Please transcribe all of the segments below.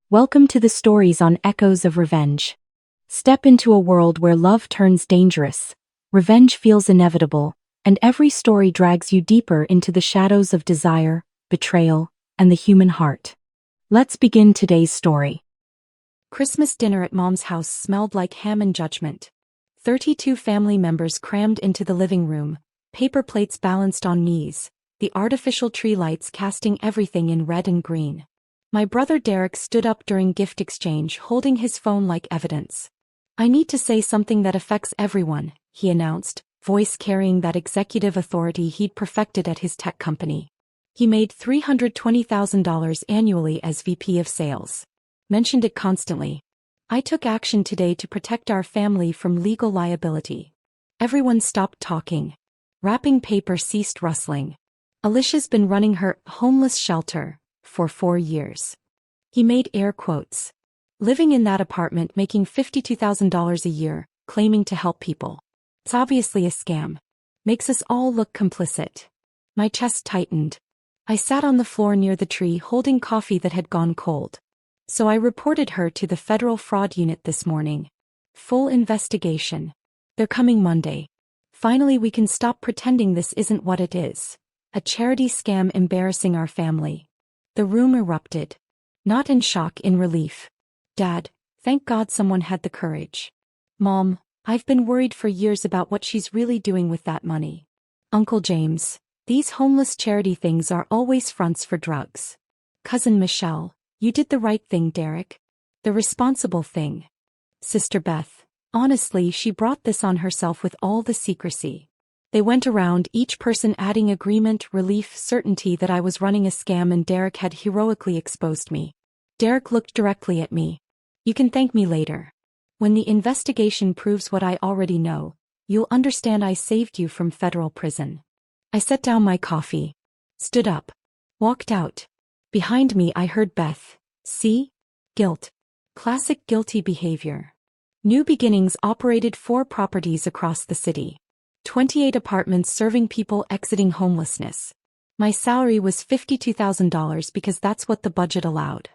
Welcome to the stories on Echoes of Revenge. Step into a world where love turns dangerous, revenge feels inevitable, and every story drags you deeper into the shadows of desire, betrayal, and the human heart. Let's begin today's story. Christmas dinner at Mom's house smelled like ham and judgment. 32 family members crammed into the living room, paper plates balanced on knees, the artificial tree lights casting everything in red and green. My brother Derek stood up during gift exchange holding his phone like evidence. "I need to say something that affects everyone," he announced, voice carrying that executive authority he'd perfected at his tech company. He made $320,000 annually as VP of Sales. Mentioned it constantly. "I took action today to protect our family from legal liability." Everyone stopped talking. Wrapping paper ceased rustling. Alicia's been running her homeless shelter for 4 years. He made air quotes. Living in that apartment making $52,000 a year, claiming to help people. It's obviously a scam. Makes us all look complicit. My chest tightened. I sat on the floor near the tree holding coffee that had gone cold. So I reported her to the Federal Fraud Unit this morning. Full investigation. They're coming Monday. Finally we can stop pretending this isn't what it is. A charity scam embarrassing our family. The room erupted. Not in shock, in relief. "Dad, thank God someone had the courage." "Mom, I've been worried for years about what she's really doing with that money." "Uncle James, these homeless charity things are always fronts for drugs." "Cousin Michelle, you did the right thing, Derek. The responsible thing." "Sister Beth, honestly, she brought this on herself with all the secrecy." They went around, each person adding agreement, relief, certainty that I was running a scam and Derek had heroically exposed me. Derek looked directly at me. "You can thank me later. When the investigation proves what I already know, you'll understand I saved you from federal prison." I set down my coffee. Stood up. Walked out. Behind me I heard Beth. "See? Guilt. Classic guilty behavior." New Beginnings operated 4 properties across the city. 28 apartments serving people exiting homelessness. My salary was $52,000 because that's what the budget allowed.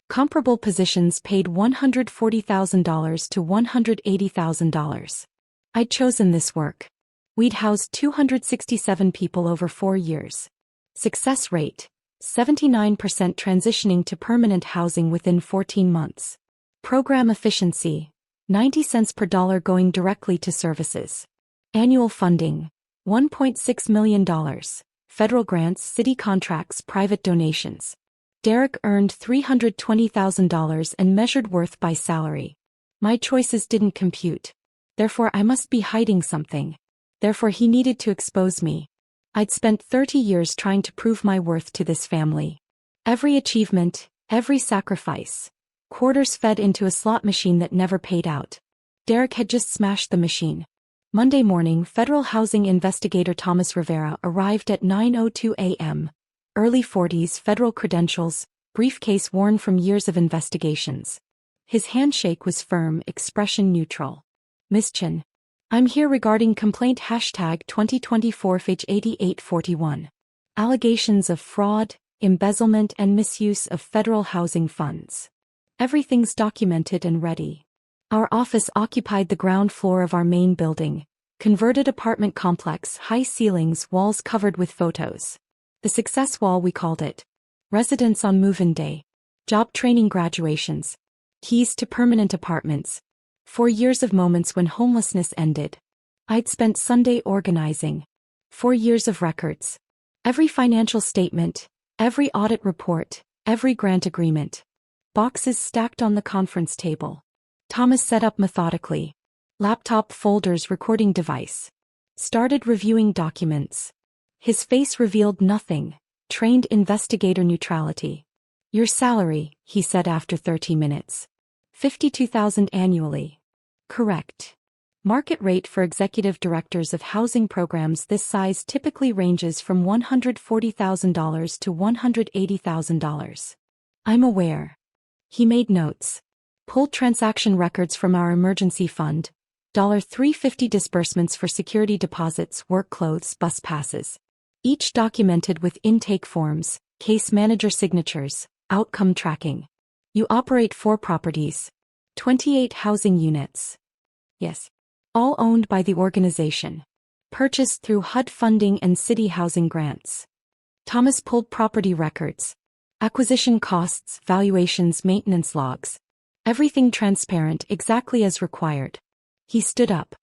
Comparable positions paid $140,000 to $180,000. I'd chosen this work. We'd housed 267 people over 4 years. Success rate, 79% transitioning to permanent housing within 14 months. Program efficiency, 90 cents per dollar going directly to services. Annual funding, $1.6 million. Federal grants, city contracts, private donations. Derek earned $320,000 and measured worth by salary. My choices didn't compute. Therefore I must be hiding something. Therefore he needed to expose me. I'd spent 30 years trying to prove my worth to this family. Every achievement, every sacrifice. Quarters fed into a slot machine that never paid out. Derek had just smashed the machine. Monday morning, federal housing investigator Thomas Rivera arrived at 9:02 a.m. Early 40s, federal credentials, briefcase worn from years of investigations. His handshake was firm, expression neutral. "Miss Chin, I'm here regarding complaint #2024 FH 8841. Allegations of fraud, embezzlement and misuse of federal housing funds. Everything's documented and ready." Our office occupied the ground floor of our main building, converted apartment complex, high ceilings, walls covered with photos. The success wall we called it. Residents on move-in day. Job training graduations. Keys to permanent apartments. 4 years of moments when homelessness ended. I'd spent Sunday organizing. 4 years of records. Every financial statement, every audit report, every grant agreement. Boxes stacked on the conference table. Thomas set up methodically. Laptop, folders, recording device. Started reviewing documents. His face revealed nothing. Trained investigator neutrality. "Your salary," he said after 30 minutes. $52,000 annually. "Correct. Market rate for executive directors of housing programs this size typically ranges from $140,000 to $180,000. "I'm aware." He made notes. Pulled transaction records from our emergency fund. $350 disbursements for security deposits, work clothes, bus passes. Each documented with intake forms, case manager signatures, outcome tracking. You operate 4 properties. 28 housing units. Yes. All owned by the organization. Purchased through HUD funding and city housing grants. Thomas pulled property records. Acquisition costs, valuations, maintenance logs. Everything transparent, exactly as required. He stood up.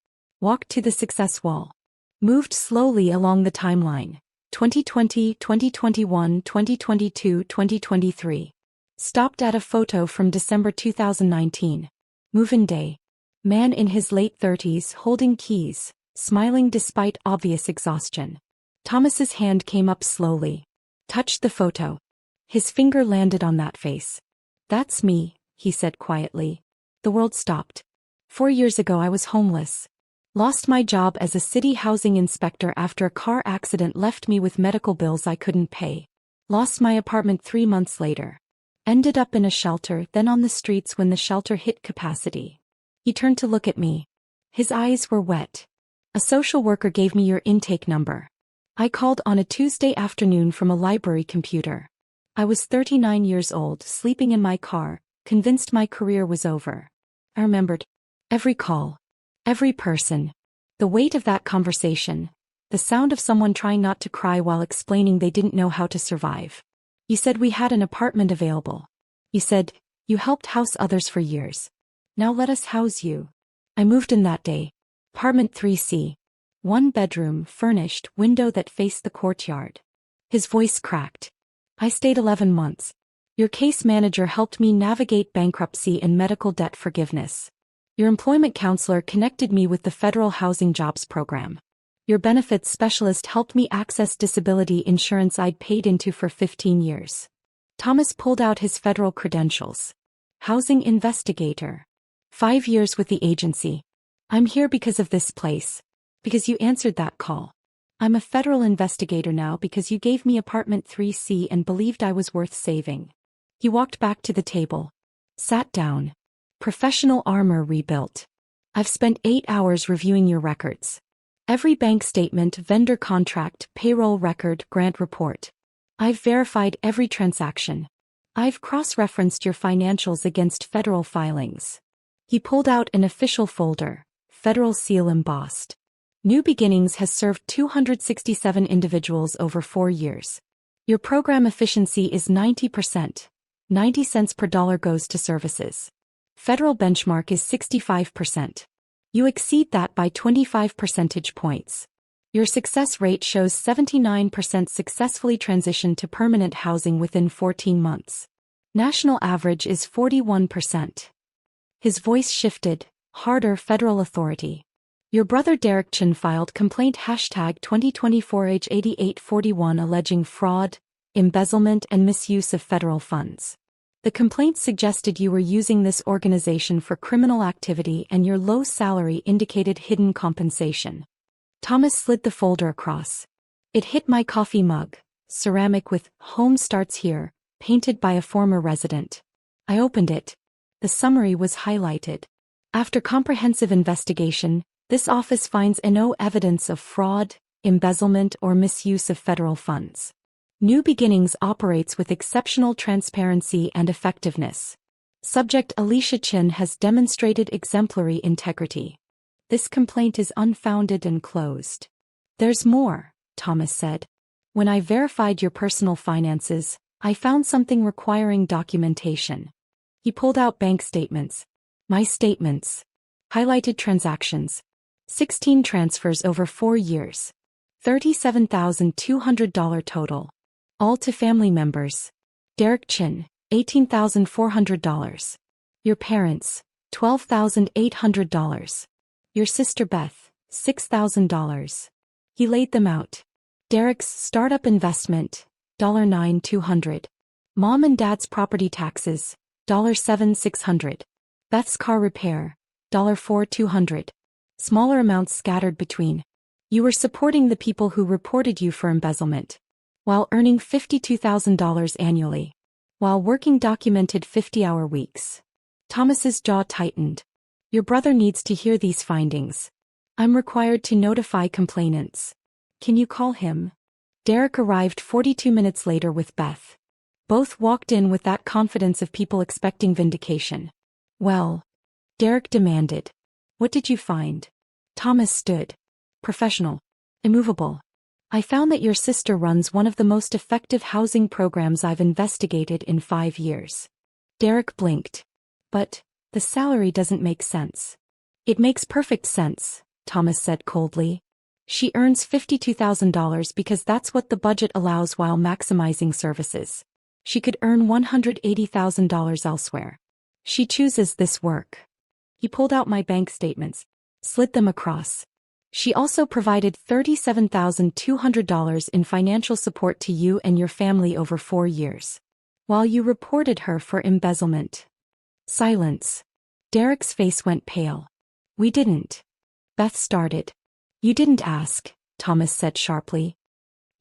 Walked to the success wall. Moved slowly along the timeline. 2020, 2021, 2022, 2023. Stopped at a photo from December 2019. Move-in day. Man in his late 30s holding keys, smiling despite obvious exhaustion. Thomas's hand came up slowly. Touched the photo. His finger landed on that face. That's me, he said quietly. The world stopped. 4 years ago I was homeless. Lost my job as a city housing inspector after a car accident left me with medical bills I couldn't pay. Lost my apartment 3 months later. Ended up in a shelter, then on the streets when the shelter hit capacity. He turned to look at me. His eyes were wet. A social worker gave me your intake number. I called on a Tuesday afternoon from a library computer. I was 39 years old, sleeping in my car, convinced my career was over. I remembered every call, every person, the weight of that conversation, the sound of someone trying not to cry while explaining they didn't know how to survive. You said we had an apartment available. You said, you helped house others for years. Now let us house you. I moved in that day. Apartment 3C. 1 bedroom, furnished, window that faced the courtyard. His voice cracked. I stayed 11 months. Your case manager helped me navigate bankruptcy and medical debt forgiveness. Your employment counselor connected me with the federal housing jobs program. Your benefits specialist helped me access disability insurance I'd paid into for 15 years. Thomas pulled out his federal credentials. Housing investigator. 5 years with the agency. I'm here because of this place. Because you answered that call. I'm a federal investigator now because you gave me apartment 3C and believed I was worth saving. He walked back to the table. Sat down. Professional armor rebuilt. I've spent 8 hours reviewing your records. Every bank statement, vendor contract, payroll record, grant report. I've verified every transaction. I've cross-referenced your financials against federal filings. He pulled out an official folder, federal seal embossed. New Beginnings has served 267 individuals over 4 years. Your program efficiency is 90%. 90 cents per dollar goes to services. Federal benchmark is 65%. You exceed that by 25 percentage points. Your success rate shows 79% successfully transitioned to permanent housing within 14 months. National average is 41%. His voice shifted, harder. Federal authority. Your brother Derek Chin filed complaint #2024H8841 alleging fraud, embezzlement and misuse of federal funds. The complaint suggested you were using this organization for criminal activity and your low salary indicated hidden compensation. Thomas slid the folder across. It hit my coffee mug, ceramic with "Home starts here," painted by a former resident. I opened it. The summary was highlighted. After comprehensive investigation, this office finds no evidence of fraud, embezzlement or misuse of federal funds. New Beginnings operates with exceptional transparency and effectiveness. Subject Alicia Chin has demonstrated exemplary integrity. This complaint is unfounded and closed. There's more, Thomas said. When I verified your personal finances, I found something requiring documentation. He pulled out bank statements. My statements. Highlighted transactions. 16 transfers over 4 years. $37,200 total. All to family members. Derek Chin, $18,400. Your parents, $12,800. Your sister Beth, $6,000. He laid them out. Derek's startup investment, $9,200. Mom and dad's property taxes, $7,600. Beth's car repair, $4,200. Smaller amounts scattered between. You were supporting the people who reported you for embezzlement. While earning $52,000 annually. While working documented 50-hour weeks. Thomas's jaw tightened. Your brother needs to hear these findings. I'm required to notify complainants. Can you call him? Derek arrived 42 minutes later with Beth. Both walked in with that confidence of people expecting vindication. "Well," Derek demanded. "What did you find?" Thomas stood. Professional. Immovable. "I found that your sister runs one of the most effective housing programs I've investigated in 5 years." Derek blinked. "But the salary doesn't make sense." "It makes perfect sense," Thomas said coldly. "She earns $52,000 because that's what the budget allows while maximizing services. She could earn $180,000 elsewhere. She chooses this work." He pulled out my bank statements, slid them across. "She also provided $37,200 in financial support to you and your family over 4 years. While you reported her for embezzlement." Silence. Derek's face went pale. "We didn't." Beth started. "You didn't ask," Thomas said sharply.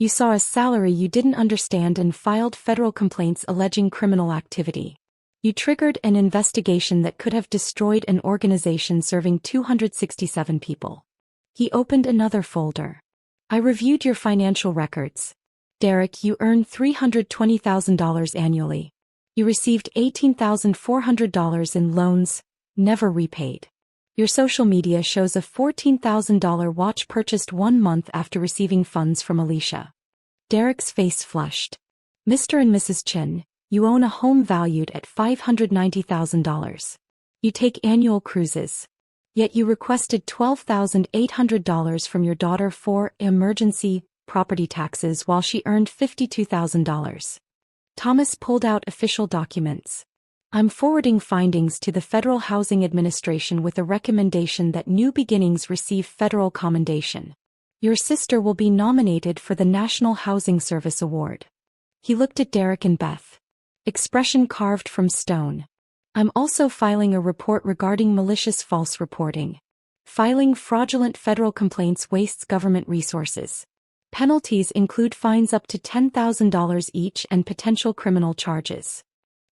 "You saw a salary you didn't understand and filed federal complaints alleging criminal activity. You triggered an investigation that could have destroyed an organization serving 267 people." He opened another folder. "I reviewed your financial records. Derek, you earn $320,000 annually. You received $18,400 in loans, never repaid. Your social media shows a $14,000 watch purchased 1 month after receiving funds from Alicia." Derek's face flushed. "Mr. and Mrs. Chin, you own a home valued at $590,000. You take annual cruises. Yet you requested $12,800 from your daughter for emergency property taxes while she earned $52,000. Thomas pulled out official documents. "I'm forwarding findings to the Federal Housing Administration with a recommendation that New Beginnings receive federal commendation. Your sister will be nominated for the National Housing Service Award." He looked at Derek and Beth. Expression carved from stone. "I'm also filing a report regarding malicious false reporting. Filing fraudulent federal complaints wastes government resources. Penalties include fines up to $10,000 each and potential criminal charges."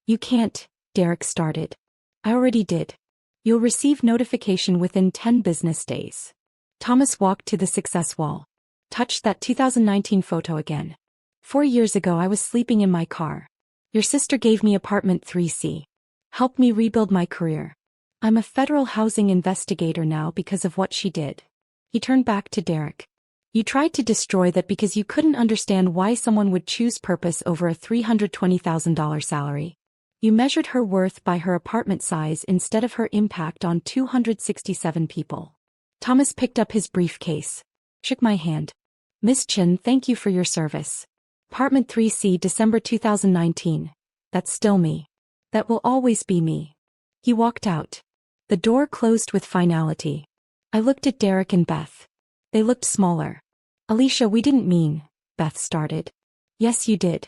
"You can't," Derek started. "I already did. You'll receive notification within 10 business days." Thomas walked to the success wall. Touched that 2019 photo again. 4 years ago I was sleeping in my car. Your sister gave me apartment 3C. Helped me rebuild my career. I'm a federal housing investigator now because of what she did." He turned back to Derek. "You tried to destroy that because you couldn't understand why someone would choose purpose over a $320,000 salary. You measured her worth by her apartment size instead of her impact on 267 people." Thomas picked up his briefcase. Shook my hand. "Miss Chin, thank you for your service. Apartment 3C, December 2019. That's still me. That will always be me." He walked out. The door closed with finality. I looked at Derek and Beth. They looked smaller. "Alicia, we didn't mean," Beth started. "Yes, you did."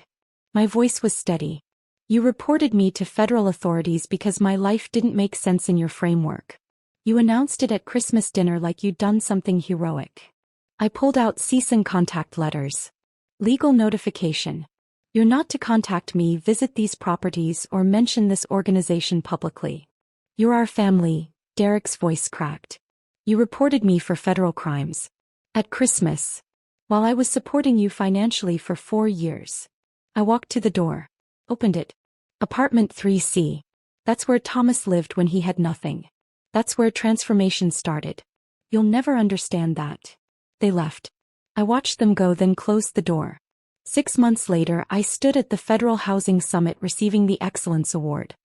My voice was steady. "You reported me to federal authorities because my life didn't make sense in your framework. You announced it at Christmas dinner like you'd done something heroic." I pulled out cease and contact letters. "Legal notification. You're not to contact me, visit these properties, or mention this organization publicly. You're our family," Derek's voice cracked. "You reported me for federal crimes. At Christmas. While I was supporting you financially for 4 years." I walked to the door. Opened it. Apartment 3C. That's where Thomas lived when he had nothing. That's where transformation started. You'll never understand that." They left. I watched them go, then closed the door. 6 months later, I stood at the Federal Housing Summit receiving the Excellence Award.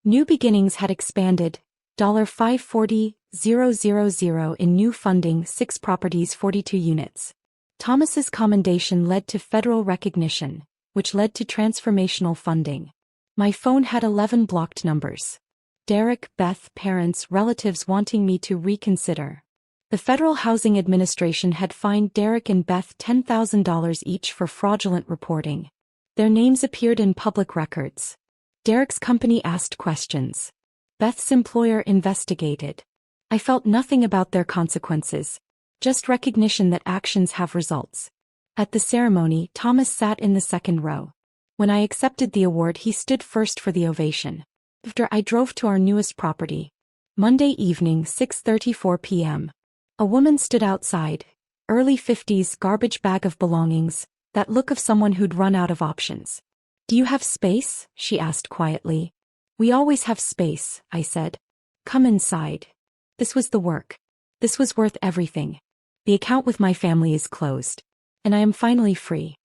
New Beginnings had expanded, $540,000 in new funding, 6 properties, 42 units. Thomas's commendation led to federal recognition, which led to transformational funding. My phone had 11 blocked numbers. Derek, Beth, parents, relatives wanting me to reconsider. The Federal Housing Administration had fined Derek and Beth $10,000 each for fraudulent reporting. Their names appeared in public records. Derek's company asked questions. Beth's employer investigated. I felt nothing about their consequences, just recognition that actions have results. At the ceremony, Thomas sat in the second row. When I accepted the award, he stood first for the ovation. After I drove to our newest property. Monday evening, 6:34 p.m. A woman stood outside, early 50s, garbage bag of belongings, that look of someone who'd run out of options. Do you have space? She asked quietly. We always have space, I said. Come inside. This was the work. This was worth everything. The account with my family is closed. And I am finally free.